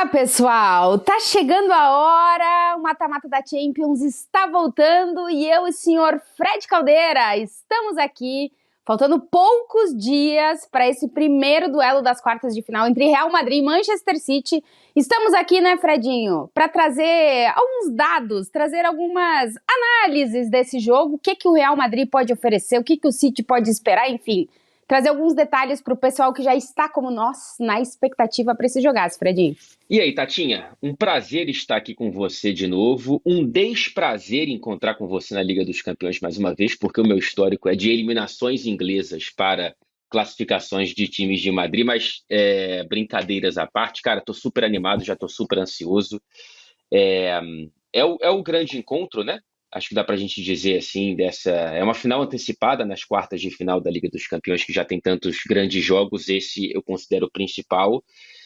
Olá, pessoal! Tá chegando a hora, o mata-mata da Champions está voltando e eu e o senhor Fred Caldeira estamos aqui, faltando poucos dias para esse primeiro duelo das quartas de final entre Real Madrid e Manchester City. Estamos aqui, né, Fredinho, para trazer alguns dados, trazer algumas análises desse jogo, o que o Real Madrid pode oferecer, o que o City pode esperar, enfim. Trazer alguns detalhes para o pessoal que já está como nós na expectativa para esse jogaço, Fredinho. E aí, Tatinha, um prazer estar aqui com você de novo, um desprazer encontrar com você na Liga dos Campeões mais uma vez, porque o meu histórico é de eliminações inglesas para classificações de times de Madrid, mas brincadeiras à parte, cara, tô super animado, já tô super ansioso. É, é o grande encontro, né? Acho que dá pra gente dizer assim, é uma final antecipada nas quartas de final da Liga dos Campeões, que já tem tantos grandes jogos, esse eu considero o principal.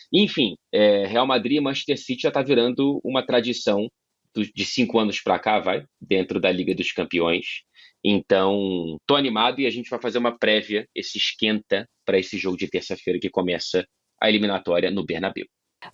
Enfim, Real Madrid e Manchester City já está virando uma tradição de 5 anos para cá, dentro da Liga dos Campeões. Então, tô animado e a gente vai fazer uma prévia, esse esquenta para esse jogo de terça-feira que começa a eliminatória no Bernabéu.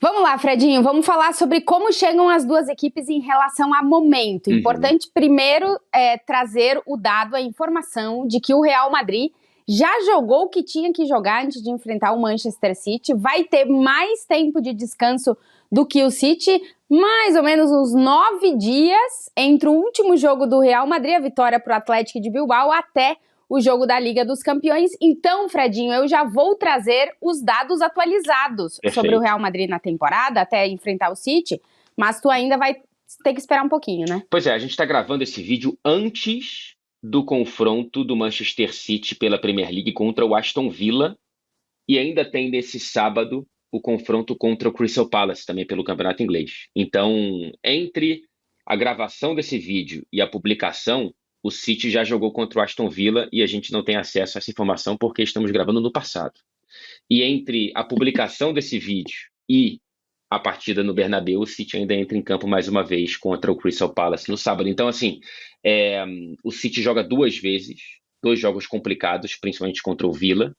Vamos lá, Fredinho, vamos falar sobre como chegam as duas equipes em relação a momento. Importante primeiro trazer o dado, a informação de que o Real Madrid já jogou o que tinha que jogar antes de enfrentar o Manchester City, vai ter mais tempo de descanso do que o City, mais ou menos uns 9 dias entre o último jogo do Real Madrid, a vitória para o Atlético de Bilbao, até o jogo da Liga dos Campeões. Então, Fredinho, eu já vou trazer os dados atualizados sobre o Real Madrid na temporada, até enfrentar o City, mas tu ainda vai ter que esperar um pouquinho, né? Pois é, a gente está gravando esse vídeo antes do confronto do Manchester City pela Premier League contra o Aston Villa, e ainda tem nesse sábado o confronto contra o Crystal Palace, também pelo Campeonato Inglês. Então, entre a gravação desse vídeo e a publicação, o City já jogou contra o Aston Villa e a gente não tem acesso a essa informação porque estamos gravando no passado. E entre a publicação desse vídeo e a partida no Bernabéu, o City ainda entra em campo mais uma vez contra o Crystal Palace no sábado. Então, assim, o City joga 2 vezes, 2 jogos complicados, principalmente contra o Villa,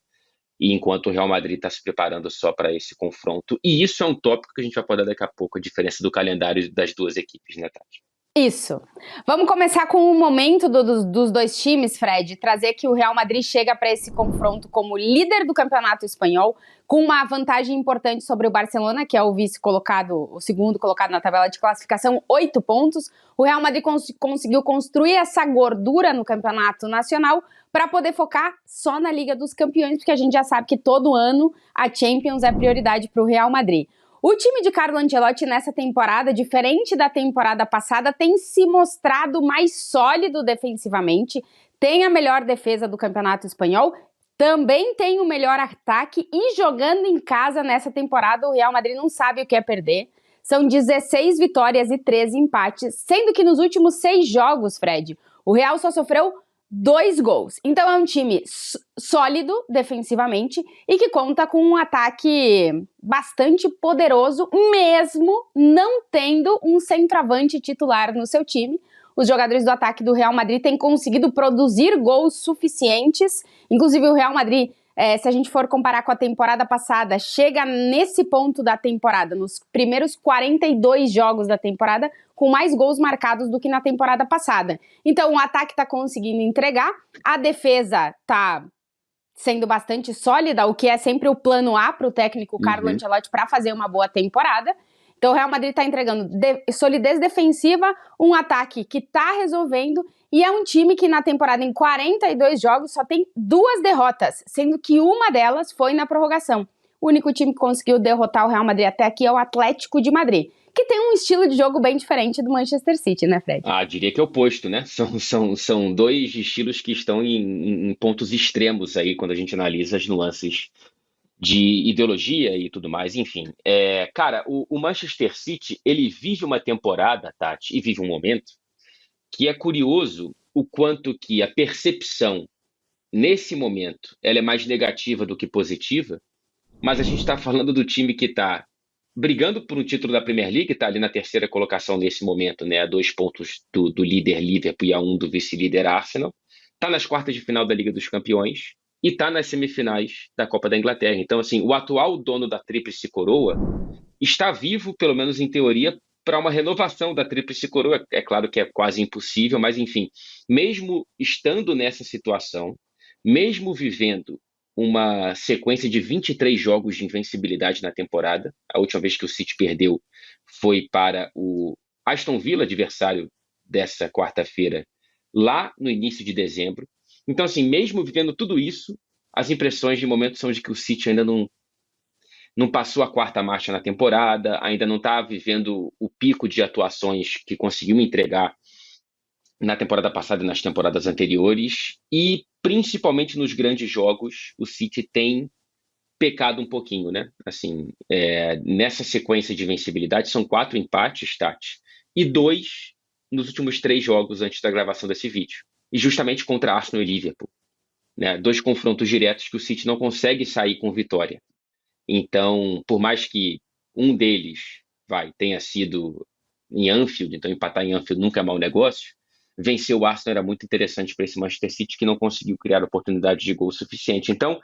e enquanto o Real Madrid está se preparando só para esse confronto. E isso é um tópico que a gente vai poder daqui a pouco, a diferença do calendário das duas equipes, né, Tati? Isso. Vamos começar com o momento dos dois times, Fred, trazer que o Real Madrid chega para esse confronto como líder do Campeonato Espanhol, com uma vantagem importante sobre o Barcelona, que é o vice-colocado, o segundo colocado na tabela de classificação, 8 pontos. O Real Madrid conseguiu construir essa gordura no Campeonato Nacional para poder focar só na Liga dos Campeões, porque a gente já sabe que todo ano a Champions é prioridade para o Real Madrid. O time de Carlo Ancelotti nessa temporada, diferente da temporada passada, tem se mostrado mais sólido defensivamente, tem a melhor defesa do Campeonato Espanhol, também tem o melhor ataque e jogando em casa nessa temporada o Real Madrid não sabe o que é perder. São 16 vitórias e 13 empates, sendo que nos últimos 6 jogos, Fred, o Real só sofreu 2 gols. Então é um time sólido defensivamente e que conta com um ataque bastante poderoso, mesmo não tendo um centroavante titular no seu time. Os jogadores do ataque do Real Madrid têm conseguido produzir gols suficientes. Inclusive o Real Madrid, se a gente for comparar com a temporada passada, chega nesse ponto da temporada, nos primeiros 42 jogos da temporada, com mais gols marcados do que na temporada passada. Então o ataque está conseguindo entregar, a defesa está sendo bastante sólida, o que é sempre o plano A para o técnico Carlo Ancelotti para fazer uma boa temporada. Então o Real Madrid está entregando solidez defensiva, um ataque que está resolvendo, e é um time que na temporada, em 42 jogos, só tem 2 derrotas, sendo que uma delas foi na prorrogação. O único time que conseguiu derrotar o Real Madrid até aqui é o Atlético de Madrid, que tem um estilo de jogo bem diferente do Manchester City, né, Fred? Diria que é o oposto, né? São 2 estilos que estão em pontos extremos aí quando a gente analisa as nuances de ideologia e tudo mais, enfim. Cara, o Manchester City, ele vive uma temporada, Tati, e vive um momento que é curioso o quanto que a percepção, nesse momento, ela é mais negativa do que positiva, mas a gente está falando do time que está brigando por um título da Premier League, está ali na terceira colocação nesse momento, né, a 2 pontos do líder Liverpool e a 1 do vice-líder Arsenal, está nas quartas de final da Liga dos Campeões e está nas semifinais da Copa da Inglaterra. Então, assim, o atual dono da tríplice coroa está vivo, pelo menos em teoria, para uma renovação da Tríplice Coroa. É claro que é quase impossível, mas enfim, mesmo estando nessa situação, mesmo vivendo uma sequência de 23 jogos de invencibilidade na temporada, a última vez que o City perdeu foi para o Aston Villa, adversário dessa quarta-feira, lá no início de dezembro. Então, assim, mesmo vivendo tudo isso, as impressões de momento são de que o City ainda não passou a quarta marcha na temporada, ainda não está vivendo o pico de atuações que conseguiu entregar na temporada passada e nas temporadas anteriores, e principalmente nos grandes jogos, o City tem pecado um pouquinho, né? Assim, nessa sequência de vencibilidade, são 4 empates, Tati, e 2 nos últimos 3 jogos antes da gravação desse vídeo. E justamente contra Arsenal e Liverpool, né? 2 confrontos diretos que o City não consegue sair com vitória. Então, por mais que um deles tenha sido em Anfield, então empatar em Anfield nunca é mau negócio, vencer o Arsenal era muito interessante para esse Manchester City que não conseguiu criar oportunidade de gol suficiente. Então,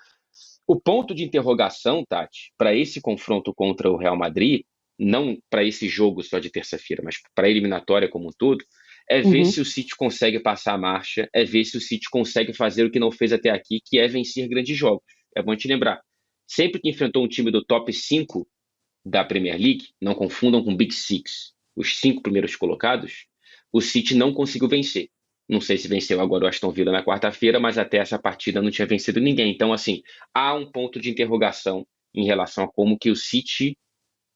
o ponto de interrogação, Tati, para esse confronto contra o Real Madrid, não para esse jogo só de terça-feira, mas para a eliminatória como um todo, é ver Uhum. se o City consegue passar a marcha, é ver se o City consegue fazer o que não fez até aqui, que é vencer grandes jogos. É bom te lembrar, sempre que enfrentou um time do top 5 da Premier League, não confundam com Big Six, os 5 primeiros colocados, o City não conseguiu vencer. Não sei se venceu agora o Aston Villa na quarta-feira, mas até essa partida não tinha vencido ninguém. Então, assim, há um ponto de interrogação em relação a como que o City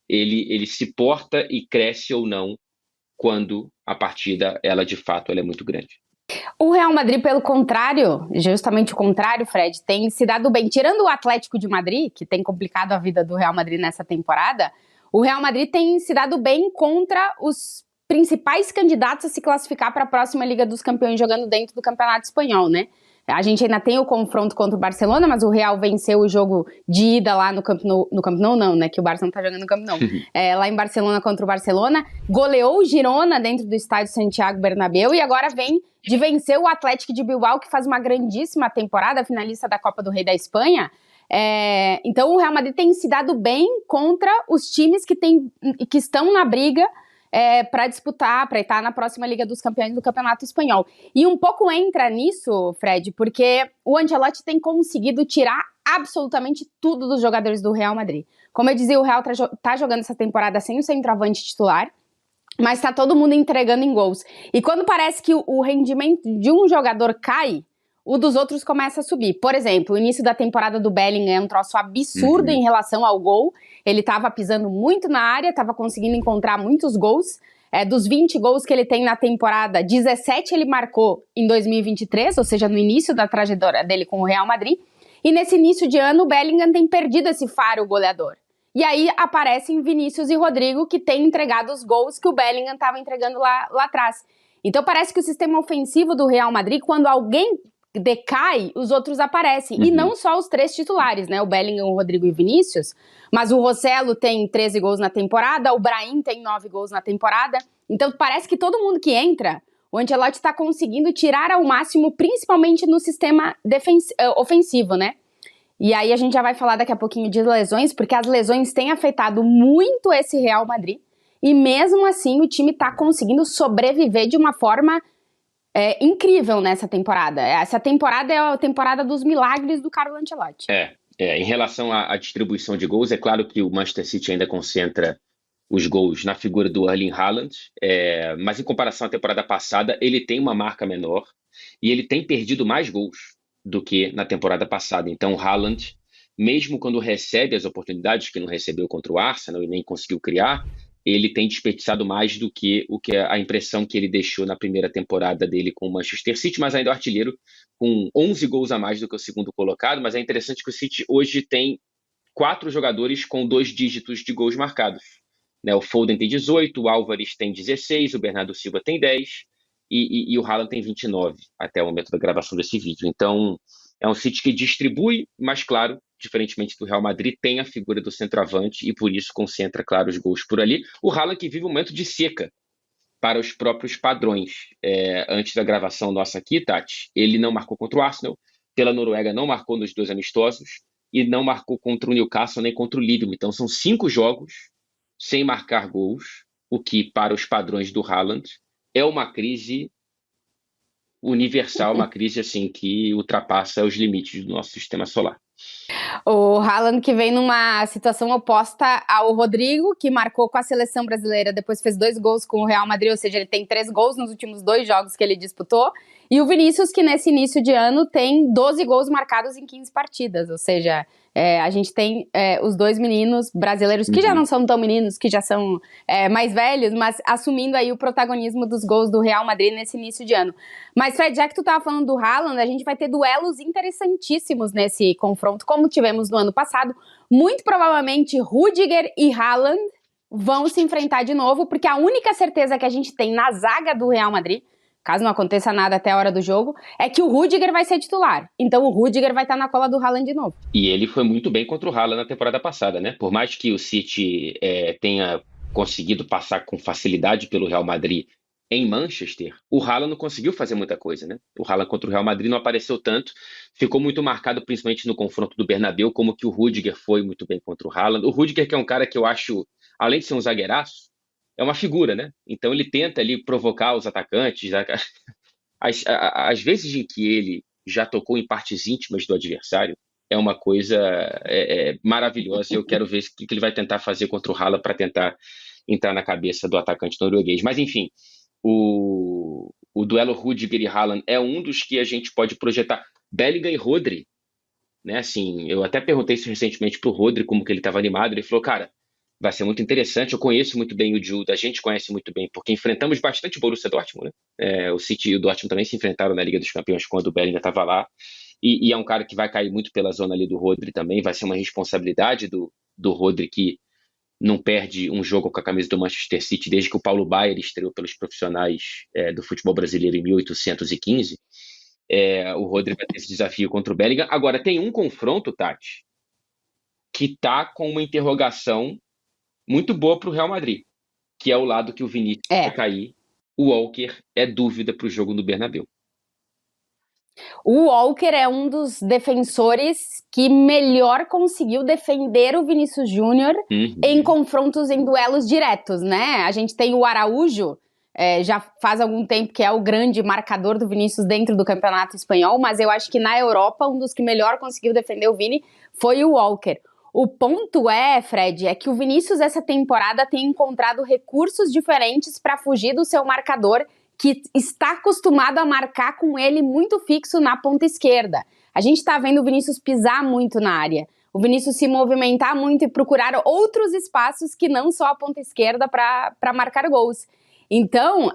ele se porta e cresce ou não quando a partida, ela de fato, ela é muito grande. O Real Madrid, pelo contrário, justamente o contrário, Fred, tem se dado bem. Tirando o Atlético de Madrid, que tem complicado a vida do Real Madrid nessa temporada, o Real Madrid tem se dado bem contra os principais candidatos a se classificar para a próxima Liga dos Campeões jogando dentro do Campeonato Espanhol, né? A gente ainda tem o confronto contra o Barcelona, mas o Real venceu o jogo de ida lá no Camp Nou, no Camp Nou não, né? Que o Barça não tá jogando no Camp Nou. Lá em Barcelona contra o Barcelona, goleou o Girona dentro do estádio Santiago Bernabéu e agora vem de vencer o Atlético de Bilbao, que faz uma grandíssima temporada, finalista da Copa do Rei da Espanha. Então o Real Madrid tem se dado bem contra os times que estão na briga para disputar, para estar na próxima Liga dos Campeões do Campeonato Espanhol. E um pouco entra nisso, Fred, porque o Ancelotti tem conseguido tirar absolutamente tudo dos jogadores do Real Madrid. Como eu dizia, o Real tá jogando essa temporada sem o centroavante titular, mas tá todo mundo entregando em gols. E quando parece que o rendimento de um jogador cai, o dos outros começa a subir. Por exemplo, o início da temporada do Bellingham é um troço absurdo em relação ao gol. Ele estava pisando muito na área, estava conseguindo encontrar muitos gols. Dos 20 gols que ele tem na temporada, 17 ele marcou em 2023, ou seja, no início da trajetória dele com o Real Madrid. E nesse início de ano, o Bellingham tem perdido esse faro goleador. E aí aparecem Vinícius e Rodrigo, que têm entregado os gols que o Bellingham estava entregando lá atrás. Então parece que o sistema ofensivo do Real Madrid, quando alguém decai, os outros aparecem. E não só os 3 titulares, né? O Bellingham, o Rodrigo e o Vinícius, mas o Rossello tem 13 gols na temporada, o Brahim tem 9 gols na temporada. Então parece que todo mundo que entra, o Ancelotti está conseguindo tirar ao máximo, principalmente no sistema ofensivo, né? E aí a gente já vai falar daqui a pouquinho de lesões, porque as lesões têm afetado muito esse Real Madrid. E mesmo assim o time está conseguindo sobreviver de uma forma incrível nessa temporada. Essa temporada é a temporada dos milagres do Carlo Ancelotti. Em relação à distribuição de gols, é claro que o Manchester City ainda concentra os gols na figura do Erling Haaland, mas em comparação à temporada passada, ele tem uma marca menor e ele tem perdido mais gols do que na temporada passada. Então o Haaland, mesmo quando recebe as oportunidades que não recebeu contra o Arsenal e nem conseguiu criar, ele tem desperdiçado mais do que a impressão que ele deixou na primeira temporada dele com o Manchester City, mas ainda é o artilheiro com 11 gols a mais do que o segundo colocado. Mas é interessante que o City hoje tem 4 jogadores com 2 dígitos de gols marcados. O Foden tem 18, o Álvares tem 16, o Bernardo Silva tem 10 e o Haaland tem 29 até o momento da gravação desse vídeo. Então é um City que distribui, mas claro, diferentemente do Real Madrid, tem a figura do centroavante e por isso concentra, claro, os gols por ali. O Haaland que vive um momento de seca para os próprios padrões. Antes da gravação nossa aqui, Tati, ele não marcou contra o Arsenal, pela Noruega não marcou nos 2 amistosos e não marcou contra o Newcastle nem contra o Liverpool. Então são 5 jogos sem marcar gols, o que, para os padrões do Haaland, é uma crise universal, uma crise assim que ultrapassa os limites do nosso sistema solar. O Haaland que vem numa situação oposta ao Rodrigo, que marcou com a seleção brasileira, depois fez 2 gols com o Real Madrid, ou seja, ele tem 3 gols nos últimos 2 jogos que ele disputou. E o Vinícius, que nesse início de ano tem 12 gols marcados em 15 partidas, ou seja, a gente tem os 2 meninos brasileiros, que já não são tão meninos, que já são mais velhos, mas assumindo aí o protagonismo dos gols do Real Madrid nesse início de ano. Mas, Fred, já que tu tava falando do Haaland, a gente vai ter duelos interessantíssimos nesse confronto, como tivemos no ano passado. Muito provavelmente Rüdiger e Haaland vão se enfrentar de novo, porque a única certeza que a gente tem na zaga do Real Madrid, caso não aconteça nada até a hora do jogo, é que o Rüdiger vai ser titular. Então o Rüdiger vai estar na cola do Haaland de novo. E ele foi muito bem contra o Haaland na temporada passada, né? Por mais que o City tenha conseguido passar com facilidade pelo Real Madrid em Manchester, o Haaland não conseguiu fazer muita coisa, né? O Haaland contra o Real Madrid não apareceu tanto, ficou muito marcado principalmente no confronto do Bernabéu, como que o Rüdiger foi muito bem contra o Haaland. O Rüdiger, que é um cara que eu acho, além de ser um zagueiraço, é uma figura, né? Então ele tenta ali provocar os atacantes. Às vezes em que ele já tocou em partes íntimas do adversário, é uma coisa maravilhosa. Eu quero ver o que ele vai tentar fazer contra o Haaland para tentar entrar na cabeça do atacante norueguês. Mas enfim, o duelo Rüdiger e Haaland é um dos que a gente pode projetar. Bellingham e Rodri, né? Assim, eu até perguntei isso recentemente pro Rodri, como que ele estava animado. Ele falou, cara, vai ser muito interessante. Eu conheço muito bem o Jude, a gente conhece muito bem, porque enfrentamos bastante o Borussia Dortmund, né? O City e o Dortmund também se enfrentaram na Liga dos Campeões quando o Bellingham estava lá. E é um cara que vai cair muito pela zona ali do Rodri também. Vai ser uma responsabilidade do Rodri, que não perde um jogo com a camisa do Manchester City desde que o Paulo Baier estreou pelos profissionais do futebol brasileiro em 1815. O Rodri vai ter esse desafio contra o Bellingham. Agora, tem um confronto, Tati, que está com uma interrogação muito boa para o Real Madrid, que é o lado que o Vinícius vai cair. O Walker é dúvida para o jogo no Bernabéu. O Walker é um dos defensores que melhor conseguiu defender o Vinícius Júnior em confrontos, em duelos diretos, né? A gente tem o Araújo, já faz algum tempo que é o grande marcador do Vinícius dentro do campeonato espanhol, mas eu acho que na Europa um dos que melhor conseguiu defender o Vini foi o Walker. O ponto Fred, é que o Vinícius essa temporada tem encontrado recursos diferentes para fugir do seu marcador, que está acostumado a marcar com ele muito fixo na ponta esquerda. A gente está vendo o Vinícius pisar muito na área, o Vinícius se movimentar muito e procurar outros espaços que não só a ponta esquerda para marcar gols. Então,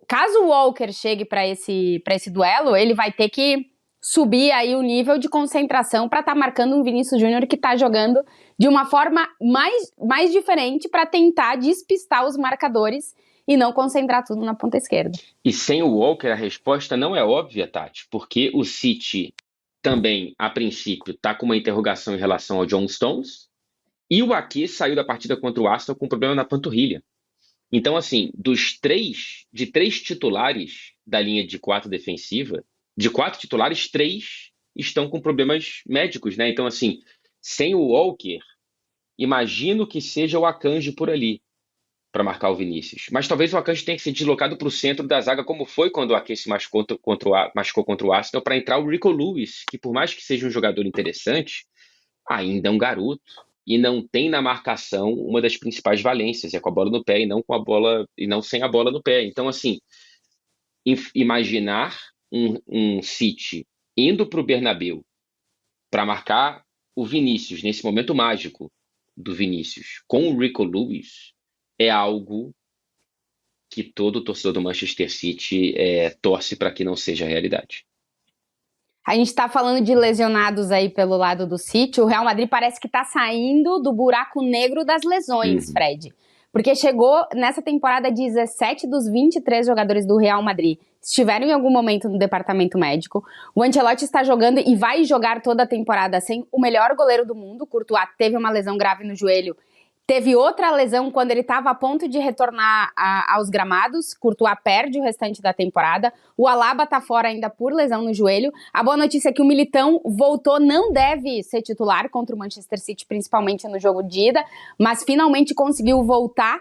caso o Walker chegue para esse duelo, ele vai ter que subir aí o nível de concentração para estar marcando um Vinícius Júnior que está jogando de uma forma mais diferente para tentar despistar os marcadores e não concentrar tudo na ponta esquerda. E sem o Walker a resposta não é óbvia, Tati, porque o City também, a princípio, está com uma interrogação em relação ao John Stones, e o Ake saiu da partida contra o Arsenal com problema na panturrilha. Então, assim, de 3 titulares da linha de 4 defensiva, de 4 titulares, 3 estão com problemas médicos, né? Então, assim, sem o Walker, imagino que seja o Akanji por ali para marcar o Vinícius. Mas talvez o Akanji tenha que ser deslocado para o centro da zaga, como foi quando o Ake se machucou contra o Arsenal, para entrar o Rico Lewis, que por mais que seja um jogador interessante, ainda é um garoto e não tem na marcação uma das principais valências, com a bola no pé e não sem a bola no pé. Então, assim, imaginar um City indo para o Bernabéu para marcar o Vinícius, nesse momento mágico do Vinícius, com o Rico Lewis, é algo que todo torcedor do Manchester City torce para que não seja realidade. A gente está falando de lesionados aí pelo lado do City. O Real Madrid parece que está saindo do buraco negro das lesões, Fred. Porque chegou nessa temporada 17 dos 23 jogadores do Real Madrid estiveram em algum momento no departamento médico. O Ancelotti está jogando e vai jogar toda a temporada sem o melhor goleiro do mundo. O Courtois teve uma lesão grave no joelho, Teve outra lesão quando ele estava a ponto de retornar aos gramados. Courtois perde o restante da temporada. O Alaba tá fora ainda por lesão no joelho. A boa notícia é que o Militão voltou, não deve ser titular contra o Manchester City, principalmente no jogo de ida, mas finalmente conseguiu voltar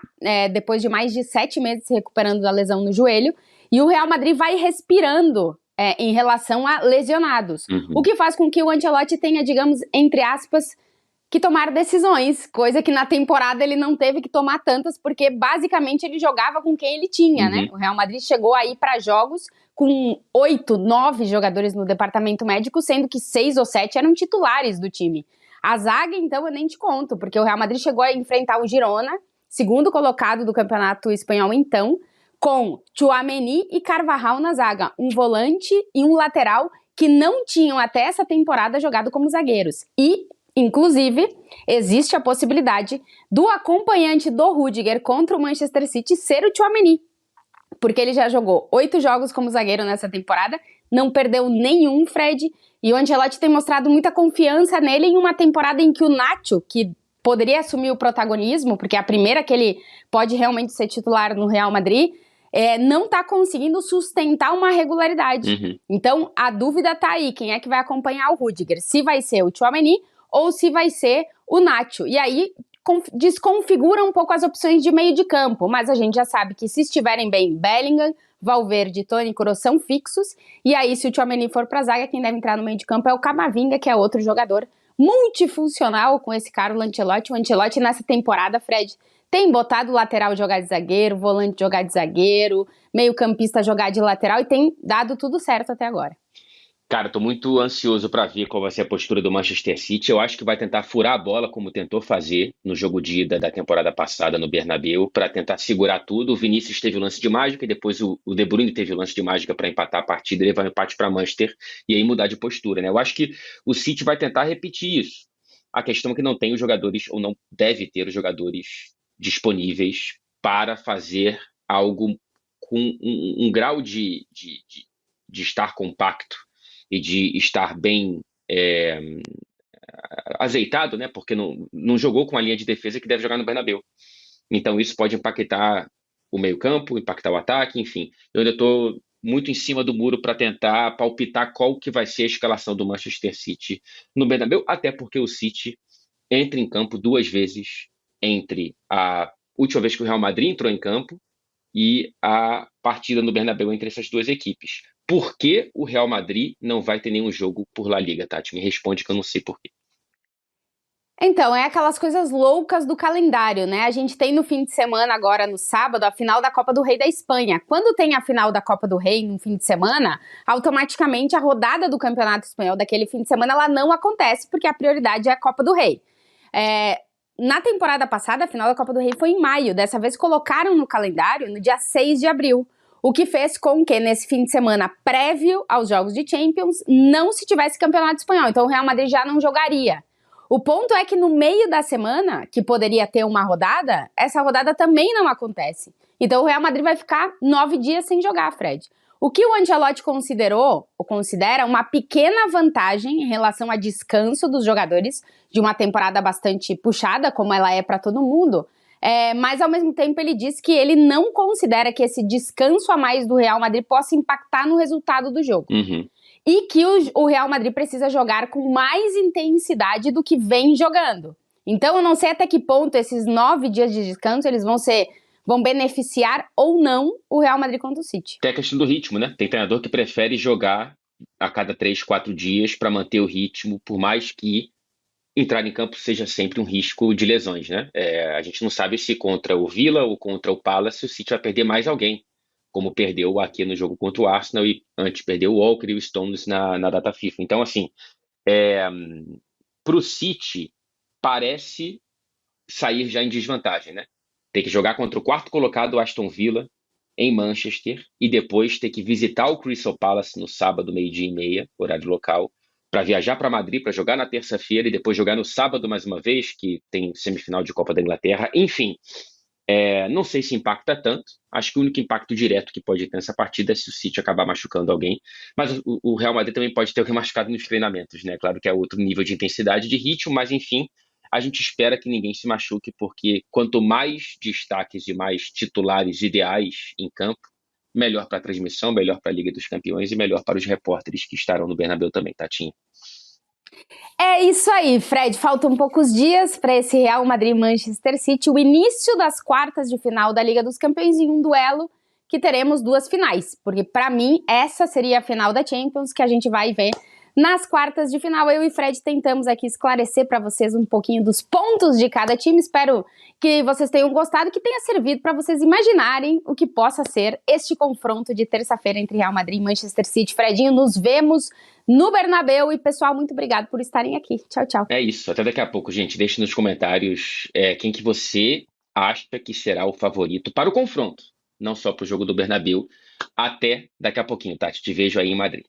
depois de mais de 7 meses se recuperando da lesão no joelho. E o Real Madrid vai respirando em relação a lesionados. O que faz com que o Ancelotti tenha, digamos, entre aspas, que tomar decisões, coisa que na temporada ele não teve que tomar tantas, porque basicamente ele jogava com quem ele tinha, né? O Real Madrid chegou aí para jogos com 8, 9 jogadores no departamento médico, sendo que 6 ou 7 eram titulares do time. A zaga, então, eu nem te conto, porque o Real Madrid chegou a enfrentar o Girona, segundo colocado do campeonato espanhol então, com Tchouaméni e Carvajal na zaga, um volante e um lateral que não tinham até essa temporada jogado como zagueiros. E inclusive, existe a possibilidade do acompanhante do Rudiger contra o Manchester City ser o Tchouaméni, porque ele já jogou 8 jogos como zagueiro nessa temporada, não perdeu nenhum, Fred, e o Ancelotti tem mostrado muita confiança nele em uma temporada em que o Nacho, que poderia assumir o protagonismo, porque é a primeira que ele pode realmente ser titular no Real Madrid, não está conseguindo sustentar uma regularidade. Então, a dúvida tá aí, quem é que vai acompanhar o Rudiger? Se vai ser o Tchouaméni ou se vai ser o Nacho. E aí desconfigura um pouco as opções de meio de campo, mas a gente já sabe que se estiverem bem, Bellingham, Valverde e Toni Kroos são fixos, e aí se o Tchouaméni for para a zaga, quem deve entrar no meio de campo é o Camavinga, que é outro jogador multifuncional com esse Carlo Ancelotti. O Ancelotti nessa temporada, Fred, tem botado o lateral jogar de zagueiro, volante jogar de zagueiro, meio campista jogar de lateral e tem dado tudo certo até agora. Cara, tô muito ansioso para ver qual vai ser a postura do Manchester City. Eu acho que vai tentar furar a bola, como tentou fazer no jogo de ida da temporada passada no Bernabéu, para tentar segurar tudo. O Vinícius teve o lance de mágica e depois o De Bruyne teve o lance de mágica para empatar a partida, levar o empate para Manchester e aí mudar de postura, né? Eu acho que o City vai tentar repetir isso. A questão é que não tem os jogadores, ou não deve ter os jogadores disponíveis para fazer algo com um grau de estar compacto e de estar bem azeitado, né? Porque não jogou com a linha de defesa que deve jogar no Bernabéu. Então isso pode impactar o meio-campo, impactar o ataque, enfim. Eu ainda estou muito em cima do muro para tentar palpitar qual que vai ser a escalação do Manchester City no Bernabéu, até porque o City entra em campo 2 vezes entre a última vez que o Real Madrid entrou em campo e a partida no Bernabéu entre essas duas equipes. Por que o Real Madrid não vai ter nenhum jogo por La Liga, Tati? Me responde que eu não sei por quê. Então, é aquelas coisas loucas do calendário, né? A gente tem no fim de semana, agora no sábado, a final da Copa do Rei da Espanha. Quando tem a final da Copa do Rei no fim de semana, automaticamente a rodada do Campeonato Espanhol daquele fim de semana, ela não acontece, porque a prioridade é a Copa do Rei. Na temporada passada, a final da Copa do Rei foi em maio. Dessa vez colocaram no calendário no dia 6 de abril. O que fez com que, nesse fim de semana prévio aos Jogos de Champions, não se tivesse campeonato espanhol. Então o Real Madrid já não jogaria. O ponto é que no meio da semana, que poderia ter uma rodada, essa rodada também não acontece. Então o Real Madrid vai ficar 9 dias sem jogar, Fred. O que o Ancelotti considera uma pequena vantagem em relação a descanso dos jogadores de uma temporada bastante puxada, como ela é para todo mundo. Mas ao mesmo tempo ele diz que ele não considera que esse descanso a mais do Real Madrid possa impactar no resultado do jogo. E que o Real Madrid precisa jogar com mais intensidade do que vem jogando. Então eu não sei até que ponto esses 9 dias de descanso eles vão beneficiar ou não o Real Madrid contra o City. Tem a questão do ritmo, né? Tem treinador que prefere jogar a cada 3, 4 dias para manter o ritmo, por mais que entrar em campo seja sempre um risco de lesões, né? A gente não sabe se contra o Villa ou contra o Palace o City vai perder mais alguém, como perdeu aqui no jogo contra o Arsenal e antes perdeu o Walker e o Stones na data FIFA. Então, assim, para o City parece sair já em desvantagem, né? Ter que jogar contra o quarto colocado, o Aston Villa, em Manchester, e depois ter que visitar o Crystal Palace no sábado, 12h30, horário local, para viajar para Madrid, para jogar na terça-feira e depois jogar no sábado mais uma vez, que tem semifinal de Copa da Inglaterra. Enfim, não sei se impacta tanto. Acho que o único impacto direto que pode ter nessa partida é se o City acabar machucando alguém. Mas o Real Madrid também pode ter alguém machucado nos treinamentos, né? Claro que é outro nível de intensidade de ritmo, mas enfim, a gente espera que ninguém se machuque, porque quanto mais destaques e mais titulares ideais em campo, melhor para a transmissão, melhor para a Liga dos Campeões e melhor para os repórteres que estarão no Bernabéu também, Tatinha. É isso aí, Fred. Faltam poucos dias para esse Real Madrid-Manchester City, o início das quartas de final da Liga dos Campeões em um duelo que teremos duas finais, porque para mim essa seria a final da Champions que a gente vai ver nas quartas de final. Eu e Fred tentamos aqui esclarecer para vocês um pouquinho dos pontos de cada time. Espero que vocês tenham gostado, que tenha servido para vocês imaginarem o que possa ser este confronto de terça-feira entre Real Madrid e Manchester City. Fredinho, nos vemos no Bernabéu e, pessoal, muito obrigado por estarem aqui. Tchau, tchau. É isso, até daqui a pouco, gente. Deixe nos comentários quem que você acha que será o favorito para o confronto, não só para o jogo do Bernabéu. Até daqui a pouquinho, Tati. Te vejo aí em Madrid.